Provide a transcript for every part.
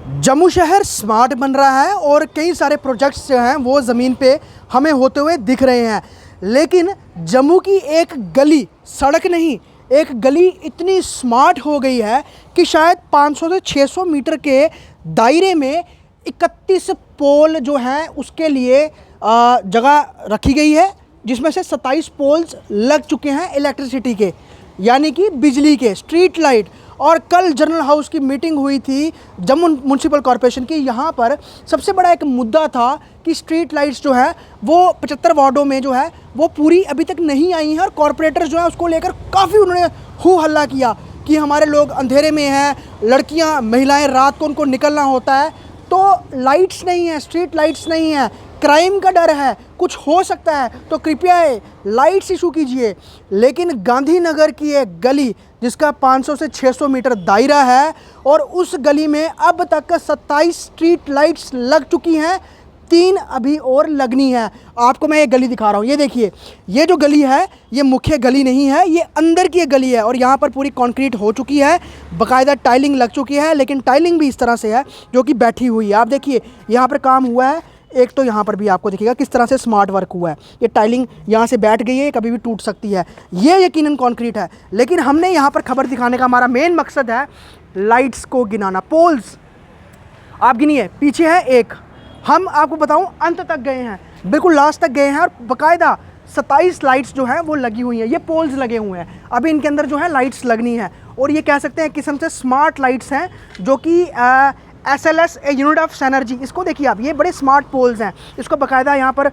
जम्मू शहर स्मार्ट बन रहा है और कई सारे प्रोजेक्ट्स जो हैं वो ज़मीन पे हमें होते हुए दिख रहे हैं। लेकिन जम्मू की एक गली, सड़क नहीं, एक गली इतनी स्मार्ट हो गई है कि शायद 500 से 600 मीटर के दायरे में 31 पोल जो हैं उसके लिए जगह रखी गई है, जिसमें से 27 पोल्स लग चुके हैं इलेक्ट्रिसिटी के, यानी कि बिजली के, स्ट्रीट लाइट। और कल जनरल हाउस की मीटिंग हुई थी जम्मू म्यूनसिपल कॉरपोरेशन की। यहाँ पर सबसे बड़ा एक मुद्दा था कि स्ट्रीट लाइट्स जो है वो 75 वार्डों में जो है वो पूरी अभी तक नहीं आई हैं, और कॉरपोरेटर जो है उसको लेकर काफ़ी उन्होंने हू हल्ला किया कि हमारे लोग अंधेरे में हैं, लड़कियाँ महिलाएँ रात को उनको निकलना होता है, तो लाइट्स नहीं है, स्ट्रीट लाइट्स नहीं है, क्राइम का डर है, कुछ हो सकता है, तो कृपया लाइट्स इशू कीजिए। लेकिन गांधीनगर की एक गली जिसका 500 से 600 मीटर दायरा है, और उस गली में अब तक 27 स्ट्रीट लाइट्स लग चुकी हैं, 3 अभी और लगनी है। आपको मैं ये गली दिखा रहा हूँ, ये देखिए, ये जो गली है ये मुख्य गली नहीं है, ये अंदर की एक गली है, और यहाँ पर पूरी कंक्रीट हो चुकी है, बाकायदा टाइलिंग लग चुकी है, लेकिन टाइलिंग भी इस तरह से है जो कि बैठी हुई है। आप देखिए यहाँ पर काम हुआ है, एक तो यहाँ पर भी आपको दिखेगा किस तरह से स्मार्ट वर्क हुआ है। ये टाइलिंग यहाँ से बैठ गई है, कभी भी टूट सकती है, ये यकीनन कंक्रीट है। लेकिन हमने यहाँ पर खबर दिखाने का हमारा मेन मकसद है लाइट्स को गिनाना। पोल्स आप गिनिए, पीछे है एक, हम आपको बताऊं अंत तक गए हैं, बिल्कुल लास्ट तक गए हैं, और बाकायदा 27 लाइट्स जो हैं वो लगी हुई हैं। ये पोल्स लगे हुए हैं, अभी इनके अंदर जो है लाइट्स लगनी है, और ये कह सकते हैं एक किस्म से स्मार्ट लाइट्स हैं, जो कि SLS यूनिट ऑफ एनर्जी। इसको देखिए आप, ये बड़े स्मार्ट पोल्स हैं, इसको बाकायदा यहाँ पर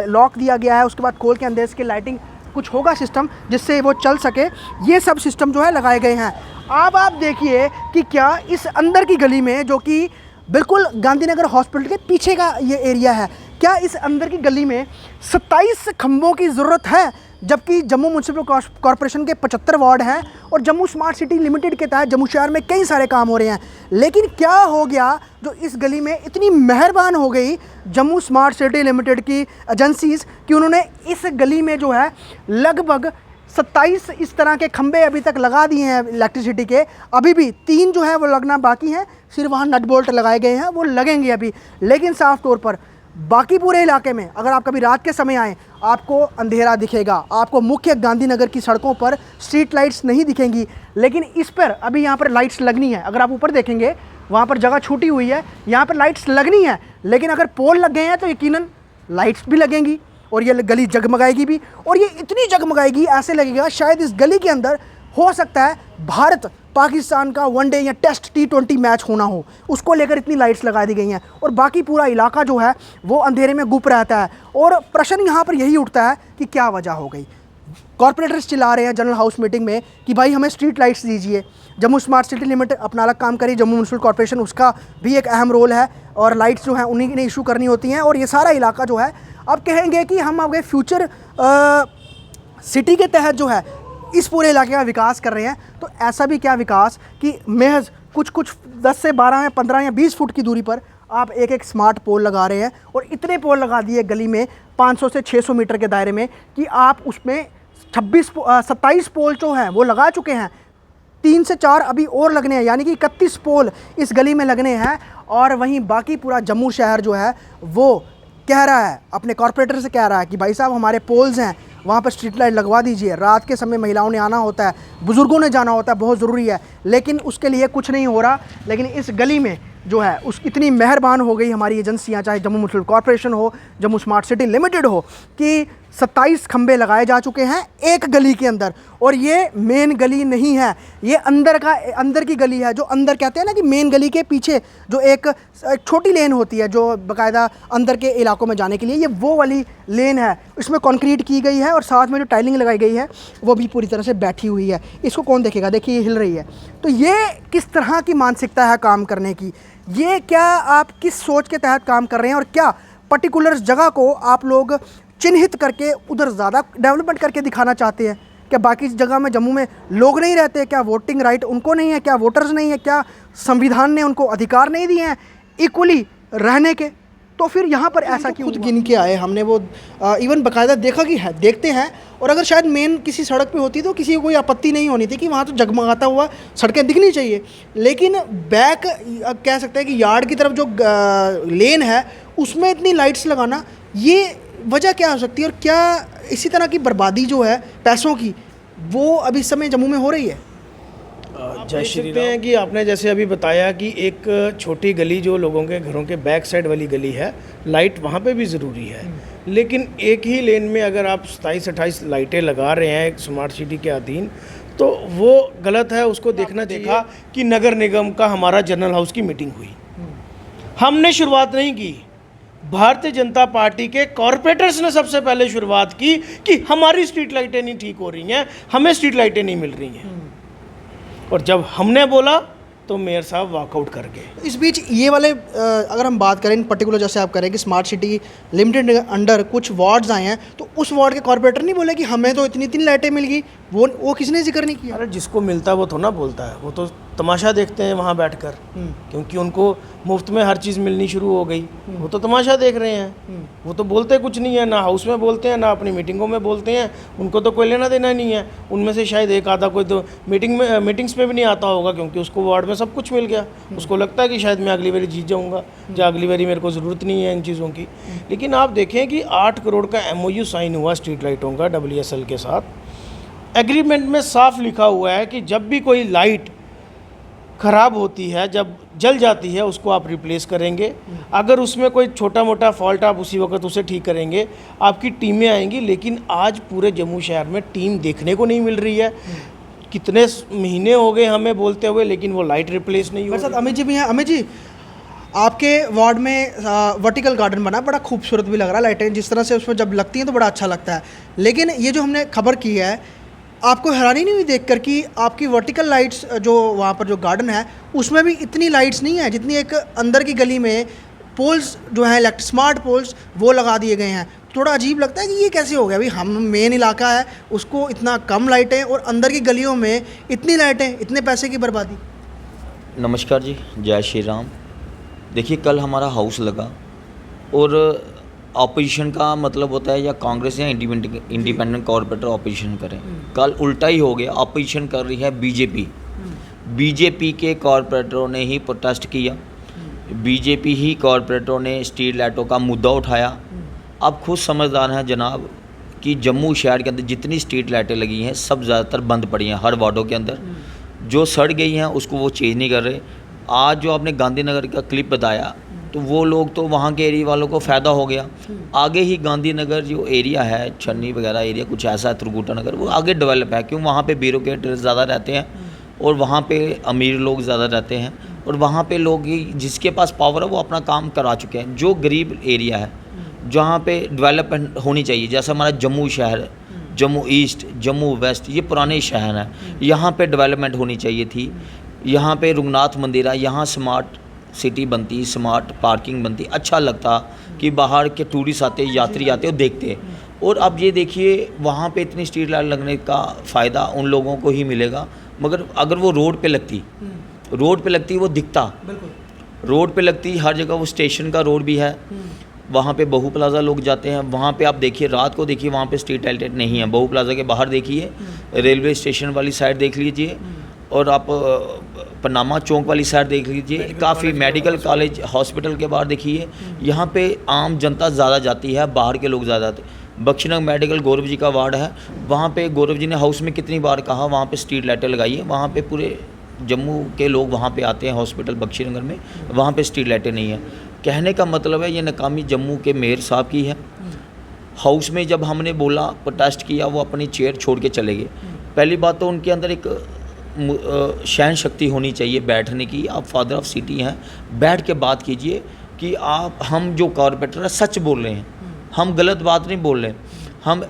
लॉक दिया गया है, उसके बाद खोल के अंदर इसके लाइटिंग कुछ होगा सिस्टम जिससे वो चल सके। ये सब सिस्टम जो है लगाए गए हैं। अब आप देखिए कि क्या इस अंदर की गली में, जो कि बिल्कुल गांधीनगर हॉस्पिटल के पीछे का ये एरिया है, क्या इस अंदर की गली में 27 खंभों की ज़रूरत है, जबकि जम्मू म्यूनसिपल कॉरपोरेशन के 75 वार्ड हैं, और जम्मू स्मार्ट सिटी लिमिटेड के तहत जम्मू शहर में कई सारे काम हो रहे हैं। लेकिन क्या हो गया जो इस गली में इतनी मेहरबान हो गई जम्मू स्मार्ट सिटी लिमिटेड की एजेंसीज़, कि उन्होंने इस गली में जो है लगभग 27 इस तरह के खंबे अभी तक लगा दिए हैं इलेक्ट्रिसिटी के। अभी भी 3 जो है वो लगना बाकी हैं, सिर्फ वहाँ नट बोल्ट लगाए गए हैं, वो लगेंगे अभी। लेकिन साफ तौर पर बाकी पूरे इलाके में अगर आप कभी रात के समय आएँ, आपको अंधेरा दिखेगा, आपको मुख्य गांधीनगर की सड़कों पर स्ट्रीट लाइट्स नहीं दिखेंगी। लेकिन इस पर अभी यहाँ पर लाइट्स लगनी है। अगर आप ऊपर देखेंगे वहाँ पर जगह छूटी हुई है, यहाँ पर लाइट्स लगनी है। लेकिन अगर पोल लग गए हैं तो यकीनन लाइट्स भी लगेंगी, और ये गली जगमगाएगी भी, और ये इतनी जगमगाएगी ऐसे लगेगा शायद इस गली के अंदर हो सकता है भारत पाकिस्तान का वनडे या टेस्ट T20 मैच होना हो, उसको लेकर इतनी लाइट्स लगा दी गई हैं। और बाकी पूरा इलाका जो है वो अंधेरे में गुप रहता है, और प्रश्न यहाँ पर यही उठता है कि क्या वजह हो गई। कॉरपोरेटर्स चिल्ला रहे हैं जनरल हाउस मीटिंग में कि भाई हमें स्ट्रीट लाइट्स दीजिए, जम्मू स्मार्ट सिटी लिमिटेड अपना अलग काम करिए, जम्मू म्यूनसिपल कॉरपोरेशन उसका भी एक अहम रोल है, और लाइट्स जो हैं उन्हीं ने इशू करनी होती हैं। और ये सारा इलाका जो है अब कहेंगे कि हम आगे फ्यूचर सिटी के तहत जो है इस पूरे इलाके का विकास कर रहे हैं। तो ऐसा भी क्या विकास कि महज कुछ 10 से 12 या 15 या 20 फुट की दूरी पर आप एक स्मार्ट पोल लगा रहे हैं, और इतने पोल लगा दिए गली में 500 से 600 मीटर के दायरे में कि आप उसमें 27 पोल जो हैं वो लगा चुके हैं, 3 से 4 अभी और लगने हैं, यानी कि 31 पोल इस गली में लगने हैं। और वहीं बाकी पूरा जम्मू शहर जो है वो कह रहा है, अपने कॉरपोरेटर से कह रहा है कि भाई साहब हमारे पोल्स हैं वहाँ पर स्ट्रीट लाइट लगवा दीजिए, रात के समय महिलाओं ने आना होता है, बुज़ुर्गों ने जाना होता है, बहुत ज़रूरी है। लेकिन उसके लिए कुछ नहीं हो रहा। लेकिन इस गली में जो है उस इतनी मेहरबान हो गई हमारी एजेंसियाँ, चाहे जम्मू म्यूनसिपल कॉरपोरेशन हो, जम्मू स्मार्ट सिटी लिमिटेड हो, कि 27 खंबे लगाए जा चुके हैं एक गली के अंदर। और ये मेन गली नहीं है, ये अंदर की गली है, जो अंदर कहते हैं ना कि मेन गली के पीछे जो एक छोटी लेन होती है जो बाकायदा अंदर के इलाकों में जाने के लिए, ये वो वाली लेन है। इसमें कंक्रीट की गई है, और साथ में जो टाइलिंग लगाई गई है वो भी पूरी तरह से बैठी हुई है। इसको कौन देखेगा, देखिए ये हिल रही है। तो ये किस तरह की मानसिकता है काम करने की, ये क्या आप किस सोच के तहत काम कर रहे हैं, और क्या पर्टिकुलर जगह को आप लोग चिन्हित करके उधर ज़्यादा डेवलपमेंट करके दिखाना चाहते हैं? क्या बाकी जगह में जम्मू में लोग नहीं रहते? क्या वोटिंग राइट उनको नहीं है? क्या वोटर्स नहीं है? क्या संविधान ने उनको अधिकार नहीं दिए हैं इक्वली रहने के? तो फिर यहाँ पर ऐसा क्यों खुद गिन के आए हमने वो इवन बाकायदा देखा कि है देखते हैं। और अगर शायद मेन किसी सड़क पे होती तो किसी को कोई आपत्ति नहीं होनी थी कि वहाँ तो जगमगाता हुआ सड़कें दिखनी चाहिए, लेकिन बैक कह सकते हैं कि यार्ड की तरफ जो लेन है उसमें इतनी लाइट्स लगाना, ये वजह क्या हो सकती है? और क्या इसी तरह की बर्बादी जो है पैसों की वो अभी इस समय जम्मू में हो रही है? जय श्री राम। हैं कि आपने जैसे अभी बताया कि एक छोटी गली जो लोगों के घरों के बैक साइड वाली गली है, लाइट वहाँ पे भी ज़रूरी है, लेकिन एक ही लेन में अगर आप 27-28 लाइटें लगा रहे हैं एक स्मार्ट सिटी के अधीन, तो वो गलत है। उसको देखना देखा कि नगर निगम का हमारा जनरल हाउस की मीटिंग हुई, हमने शुरुआत नहीं की, भारतीय जनता पार्टी के कॉरपोरेटर्स ने सबसे पहले शुरुआत की कि हमारी स्ट्रीट लाइटें नहीं ठीक हो रही हैं, हमें स्ट्रीट लाइटें नहीं मिल रही हैं। और जब हमने बोला तो मेयर साहब वॉकआउट कर गए। इस बीच ये वाले अगर हम बात करें इन पर्टिकुलर, जैसे आप करें कि स्मार्ट सिटी लिमिटेड अंडर कुछ वार्ड्स आए हैं, तो उस वार्ड के कॉर्पोरेटर नहीं बोले कि हमें तो इतनी इतनी लाइटें मिल गई? वो किसने जिक्र नहीं किया? अरे जिसको मिलता है वो थोड़ा ना बोलता है, वो तो तमाशा देखते हैं वहाँ बैठकर, क्योंकि उनको मुफ्त में हर चीज़ मिलनी शुरू हो गई, वो तो तमाशा देख रहे हैं, वो तो बोलते कुछ नहीं है, ना हाउस में बोलते हैं ना अपनी मीटिंगों में बोलते हैं, उनको तो कोई लेना देना नहीं है। उनमें से शायद एक आधा कोई तो मीटिंग्स में भी नहीं आता होगा, क्योंकि उसको वार्ड में सब कुछ मिल गया, उसको लगता है कि शायद मैं अगली बारी जीत जाऊँगा, या अगली बारी मेरे को ज़रूरत नहीं है इन चीज़ों की। लेकिन आप देखें कि 8 करोड़ का MOU साइन हुआ स्ट्रीट लाइटों का WSL के साथ। एग्रीमेंट में साफ लिखा हुआ है कि जब भी कोई लाइट ख़राब होती है, जब जल जाती है, उसको आप रिप्लेस करेंगे। अगर उसमें कोई छोटा मोटा फॉल्ट आप उसी वक्त उसे ठीक करेंगे, आपकी टीमें आएंगी। लेकिन आज पूरे जम्मू शहर में टीम देखने को नहीं मिल रही है। कितने महीने हो गए हमें बोलते हुए, लेकिन वो लाइट रिप्लेस नहीं हो रही। अमित जी भी हैं। अमित जी, आपके वार्ड में वर्टिकल गार्डन बना, बड़ा खूबसूरत भी लग रहा है, लाइटें जिस तरह से उसमें जब लगती हैं तो बड़ा अच्छा लगता है। लेकिन ये जो हमने खबर की है, आपको हैरानी नहीं हुई देखकर कि आपकी वर्टिकल लाइट्स जो वहाँ पर जो गार्डन है उसमें भी इतनी लाइट्स नहीं है जितनी एक अंदर की गली में पोल्स जो हैं स्मार्ट पोल्स वो लगा दिए गए हैं? थोड़ा अजीब लगता है कि ये कैसे हो गया भाई, हम मेन इलाका है उसको इतना कम लाइटें और अंदर की गलियों में इतनी लाइटें, इतने पैसे की बर्बादी। नमस्कार जी, जय श्री राम। देखिए, कल हमारा हाउस लगा और ऑपोजिशन का मतलब होता है या कांग्रेस या इंडिपेंडेंट कॉरपोरेटर ऑपोजिशन करें। कल उल्टा ही हो गया, ऑपोजिशन कर रही है बीजेपी के कॉरपोरेटरों ने ही प्रोटेस्ट किया, बीजेपी ही कॉरपोरेटरों ने स्ट्रीट लाइटों का मुद्दा उठाया। आप खुद समझदार हैं जनाब कि जम्मू शहर के अंदर जितनी स्ट्रीट लाइटें लगी हैं सब ज़्यादातर बंद पड़ी हैं हर वार्डों के अंदर। जो सड़ गई हैं उसको वो चेंज नहीं कर रहे। आज जो आपने गांधीनगर का क्लिप बताया, तो वो लोग तो वहाँ के एरिया वालों को फ़ायदा हो गया। आगे ही गांधीनगर जो एरिया है, छन्नी वगैरह एरिया कुछ ऐसा है, त्रिकुटा नगर, वो आगे डेवलप है, क्यों? वहाँ पे ब्यूरोक्रेट ज़्यादा रहते हैं और वहाँ पे अमीर लोग ज़्यादा रहते हैं, और वहाँ पे लोग जिसके पास पावर है वो अपना काम करा चुके हैं। जो गरीब एरिया है जहाँ पे डेवलपमेंट होनी चाहिए, जैसे हमारा जम्मू शहर, जम्मू ईस्ट, जम्मू वेस्ट, ये पुराने शहर हैं, यहाँ पे डेवलपमेंट होनी चाहिए थी। यहाँ पे रघुनाथ मंदिर है, यहाँ स्मार्ट सिटी बनती, स्मार्ट पार्किंग बनती, अच्छा लगता कि बाहर के टूरिस्ट आते, यात्री आते और देखते। और अब ये देखिए, वहाँ पे इतनी स्ट्रीट लाइट लगने का फ़ायदा उन लोगों को ही मिलेगा, मगर अगर वो रोड पे लगती वो दिखता, रोड पे लगती, हर जगह वो स्टेशन का रोड भी है, वहाँ पे बहु प्लाज़ा लोग जाते हैं, वहाँ पे आप देखिए, रात को देखिए, वहाँ पे स्ट्रीट लाइटें नहीं है। बहु प्लाज़ा के बाहर देखिए, रेलवे स्टेशन वाली साइड देख लीजिए, और आप पनामा चौक वाली साइड देख लीजिए, काफ़ी मेडिकल कॉलेज हॉस्पिटल के बाहर देखिए, यहाँ पे आम जनता ज़्यादा जाती है, बाहर के लोग ज़्यादा आते हैं। बख्शीनगर मेडिकल गौरव जी का वार्ड है, वहाँ पे गौरव जी ने हाउस में कितनी बार कहा वहाँ पे स्ट्रीट लाइटें लगाइए, वहाँ पे पूरे जम्मू के लोग वहाँ पे आते हैं हॉस्पिटल बख्शीनगर में, वहाँ पे स्ट्रीट लाइटें नहीं है। कहने का मतलब है ये नाकामी जम्मू के मेयर साहब की है। हाउस में जब हमने बोला, प्रोटेस्ट किया, वो अपनी चेयर छोड़ के चले गए। पहली बात तो उनके अंदर एक सहन शक्ति होनी चाहिए बैठने की। आप फादर ऑफ सिटी हैं, बैठ के बात कीजिए कि हम जो कॉरपोरेटर है सच बोल रहे हैं, हम गलत बात नहीं बोल रहे, हम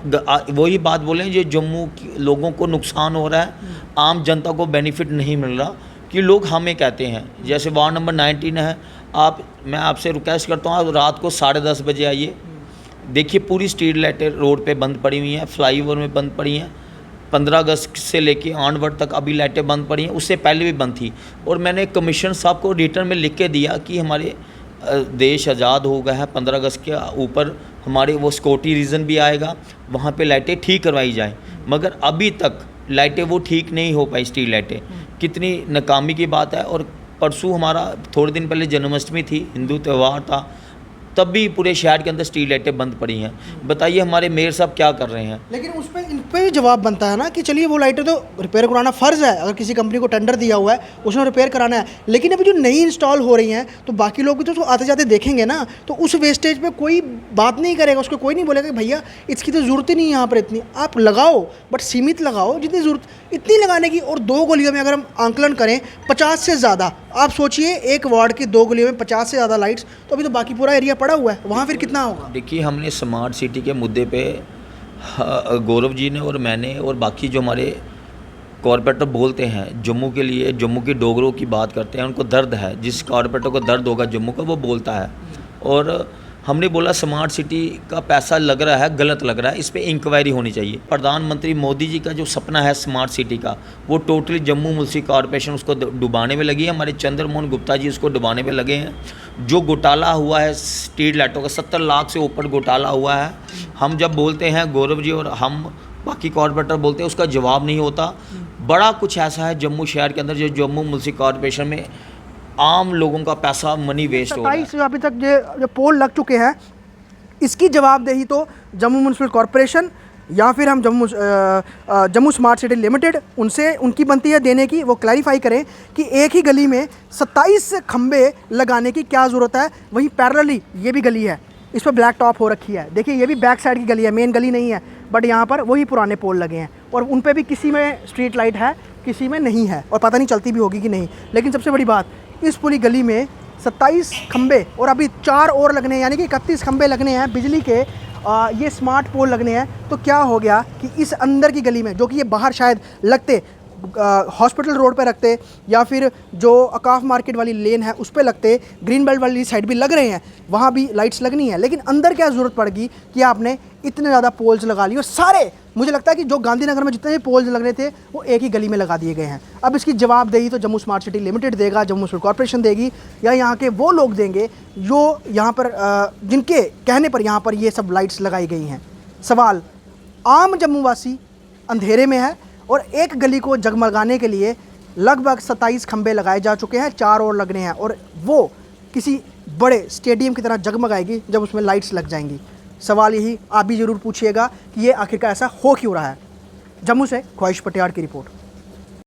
वही बात बोल रहे हैं जो जम्मू के लोगों को नुकसान हो रहा है, आम जनता को बेनिफिट नहीं मिल रहा, कि लोग हमें कहते हैं। जैसे वार्ड नंबर 19 है, मैं आपसे रिक्वेस्ट करता हूँ, आप रात को 10:30 बजे आइए, देखिए पूरी स्ट्रीट लाइटें रोड पे बंद पड़ी हुई हैं, फ्लाईओवर में बंद पड़ी हैं, 15 अगस्त से लेके ऑनवर्ड तक अभी लाइटें बंद पड़ी हैं, उससे पहले भी बंद थी। और मैंने कमिश्नर साहब को रिटर्न में लिख के दिया कि हमारे देश आज़ाद हो गया है, 15 अगस्त के ऊपर हमारे वो सिक्योरिटी रीज़न भी आएगा, वहाँ पे लाइटें ठीक करवाई जाएं, मगर अभी तक लाइटें वो ठीक नहीं हो पाई, स्ट्रीट लाइटें। कितनी नाकामी की बात है। और परसों हमारा थोड़े दिन पहले जन्माष्टमी थी, हिंदू त्यौहार था, तब भी पूरे शहर के अंदर स्ट्रीट लाइटें बंद पड़ी हैं। बताइए हमारे मेयर साहब क्या कर रहे हैं। लेकिन उस पर इन पे भी जवाब बनता है ना कि चलिए वो लाइटें तो रिपेयर कराना फ़र्ज़ है, अगर किसी कंपनी को टेंडर दिया हुआ है उसने रिपेयर कराना है। लेकिन अभी जो नई इंस्टॉल हो रही हैं तो बाकी लोग भी तो उसको आते जाते देखेंगे ना, तो उस वेस्टेज पे कोई बात नहीं करेगा, उसको कोई नहीं बोलेगा कि भैया इसकी तो ज़रूरत ही नहीं है यहाँ पर इतनी। आप लगाओ बट सीमित लगाओ, जितनी ज़रूरत इतनी लगाने की। और 2 गलियों में अगर हम आंकलन करें 50 से ज़्यादा, आप सोचिए एक वार्ड की 2 गलियों में 50 से ज़्यादा लाइट्स, तो अभी तो बाकी पूरा एरिया पड़ा हुआ है, वहाँ फिर कितना होगा। देखिए हमने स्मार्ट सिटी के मुद्दे पे गौरव जी ने और मैंने और बाकी जो हमारे कॉरपोरेटर बोलते हैं, जम्मू के लिए, जम्मू की डोगरों की बात करते हैं, उनको दर्द है, जिस कॉरपोरेटर को दर्द होगा जम्मू का वो बोलता है। और हमने बोला स्मार्ट सिटी का पैसा लग रहा है, गलत लग रहा है, इस पे इंक्वायरी होनी चाहिए। प्रधानमंत्री मोदी जी का जो सपना है स्मार्ट सिटी का, वो टोटली जम्मू म्यूनसिपल कॉरपोरेशन उसको डुबाने में लगी है। हमारे चंद्रमोहन गुप्ता जी उसको डुबाने में लगे हैं। जो घोटाला हुआ है स्ट्रीट लाइटों का, 70 लाख से ऊपर घोटाला हुआ है। हम जब बोलते हैं, गौरव जी और हम बाकी कॉरपोरेटर बोलते हैं, उसका जवाब नहीं होता। बड़ा कुछ ऐसा है जम्मू शहर के अंदर जो जम्मू म्यूनसिपल कॉरपोरेशन में आम लोगों का पैसा, मनी वेस्ट हो रहा है। 27 अभी तक जो पोल लग चुके हैं, इसकी जवाबदेही तो जम्मू म्यूनसिपल कॉरपोरेशन या फिर हम जम्मू स्मार्ट सिटी लिमिटेड उनसे उनकी बनती है देने की। वो क्लैरिफाई करें कि एक ही गली में 27 खंबे लगाने की क्या ज़रूरत है। वहीं पैरेलली ये भी गली है, इस पर ब्लैक टॉप हो रखी है। देखिए ये भी बैक साइड की गली है, मेन गली नहीं है, बट यहाँ पर वही पुराने पोल लगे हैं और उन पे भी किसी में स्ट्रीट लाइट है, किसी में नहीं है, और पता नहीं चलती भी होगी कि नहीं। लेकिन सबसे बड़ी बात, इस पूरी गली में 27 खंबे और अभी 4 और लगने हैं, यानी कि 31 खंबे लगने हैं बिजली के। ये स्मार्ट पोल लगने हैं। तो क्या हो गया कि इस अंदर की गली में, जो कि ये बाहर शायद लगते हॉस्पिटल रोड पे रखते या फिर जो अकाफ मार्केट वाली लेन है उस पे लगते, ग्रीन बेल्ट वाली साइड भी लग रहे हैं, वहाँ भी लाइट्स लगनी है। लेकिन अंदर क्या ज़रूरत पड़ेगी कि आपने इतने ज़्यादा पोल्स लगा लिए, और सारे मुझे लगता है कि जो गांधीनगर में जितने भी पोल्स लगने थे वो एक ही गली में लगा दिए गए हैं। अब इसकी जवाबदेही तो जम्मू स्मार्ट सिटी लिमिटेड देगा, जम्मू म्यूनसिपल कॉरपोरेशन देगी, या यहाँ के वो लोग देंगे जो यहाँ पर जिनके कहने पर यहाँ पर ये सब लाइट्स लगाई गई हैं। सवाल आम जम्मूवासी अंधेरे में है और एक गली को जगमगाने के लिए लगभग 27 खंबे लगाए जा चुके हैं, 4 और लगने हैं, और वो किसी बड़े स्टेडियम की तरह जगमगाएगी जब उसमें लाइट्स लग जाएंगी। सवाल यही आप भी ज़रूर पूछिएगा कि ये आखिरकार ऐसा हो क्यों रहा है। जम्मू से ख्वाहिश पटियाड़ की रिपोर्ट।